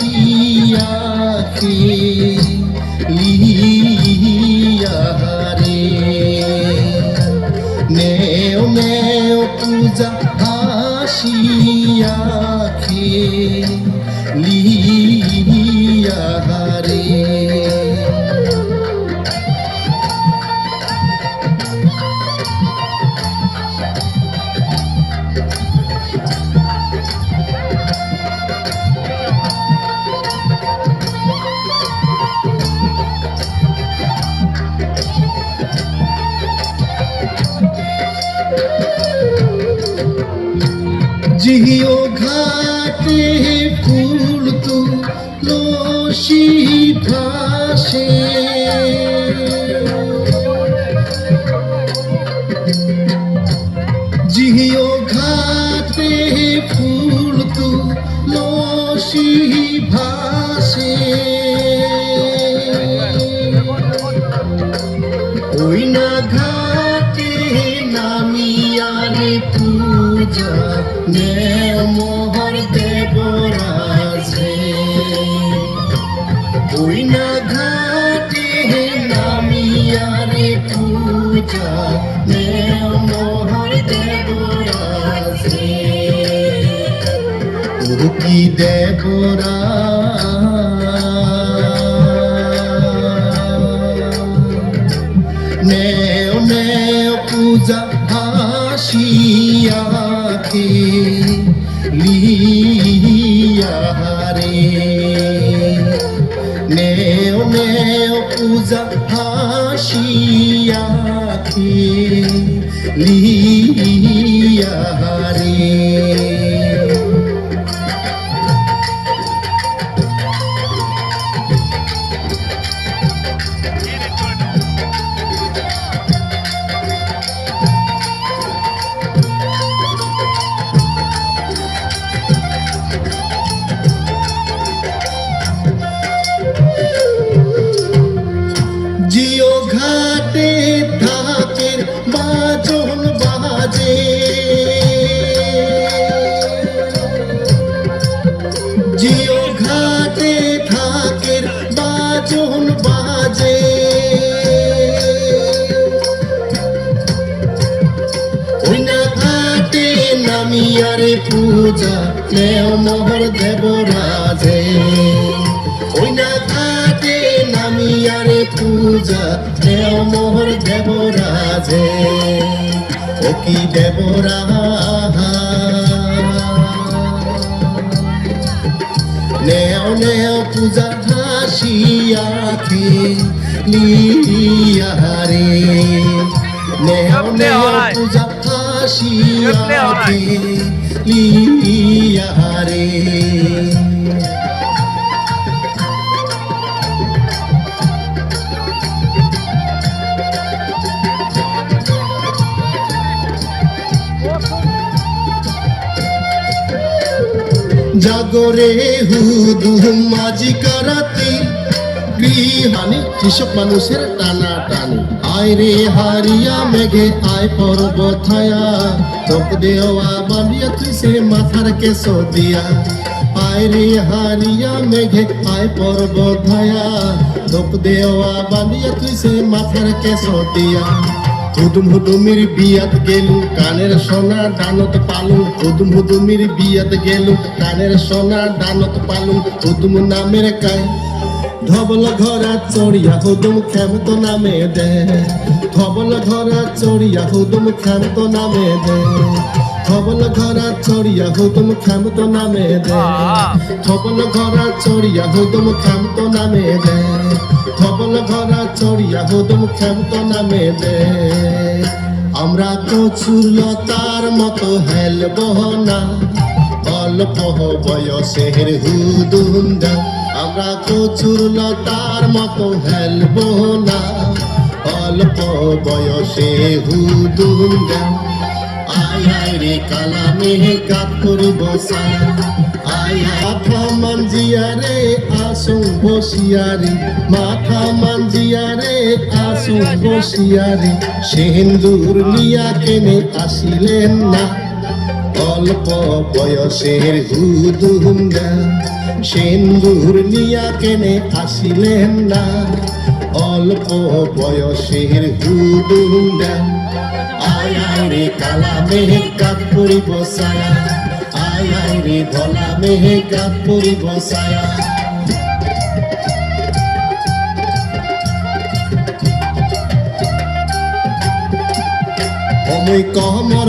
হাসিয়াকে লিয়ারে নেও নেও পূজা হাসিয়াকে লিয়ারে जियो घाटे फूल तू लोशी भाषे जियो घाटे फूल तू लोशी भाषे ओई ना घाटे नामियारे पूजा মোহর দেবরাজে ওই না ঘাটে নামিয়ারে পূজা মোহর দেবরাজে ও কি দেবরা নেও নেও পূজা হাসিয়াকে লিয়ারে নেও নেও পূজা হাসিয়াকে লিয়ারে জিও ঘাটে থাকের বাজন বাজে জিও ঘাটে থাকের বাজন বাজে ওই না ঘাটে নামিয়ারে পূজা নেও মোহর দেবরাজে ওই না ঘাটে নামিয়ারে পূজা নেও মোহর দেবরাজে ও কি দেবরা নেও নেও পূজা হাসিয়াকে লিয়ারে নেও নেও পূজা হাসিয়াকে লিয়ারে জাগরে হুদুম মাঝি কারাতি গৃহানি কৃষক মানুষের টানা টানি আয় রে হারিয়া মেঘে আয় পর্বত ছায়া তোক দেওয়া বানিয়া তুই সে মাথার কেশ দিয়া আয় রে হারিয়া মেঘে আয় পর্বত ছায়া তোক দেওয়া বানিয়া তুই সে মাথার কেশ দিয়া হুদুম হুদুমির বিয়াত গেলু কানের সোনা ডানত পালু হুদুম হুদুমির বিয়াত গেলু কানের সোনা ডানত পালু হুদুম নামের কাই ধবল ঘরা চড়িয়া হুদুম খেমত নামে দে ধবল ঘরা চড়িয়া হুদুম খেমত নামে দে ধবল ঘরা চড়িয়া হুদুম খেমত নামে দে ধবল ঘরা চড়িয়া হুদুম খেমত নামে দে ধবল ঘরা চড়িয়া হুদুম খেমত নামে দে আমরা কচুর লতার মতো হেলব না অল্প বয়সের হুদুম দা আমরা কচুর লতার মতো হেলব না অল্প বয়সে হুদুম দা আয় আয় রে কালামে কাপ করব সারা আয় মাথা মানজিয়া রে আসুন বসিয়ারে মাথা মানজিয়া রে আসুন বসিয়ারে সিন্দুর নিয়া কেনে আসিলেন না অল্প বয়সের হুদুমরা সিন্দুর নিয়া কেনে আসিলেন না অল্প বয়সের হুদুমরা আয় আয় রে কালা মেঘ কাপ পরিব ছায়া আয় আয় রে ধলা মেঘ কাপ পরিব ছায়া অময় কমর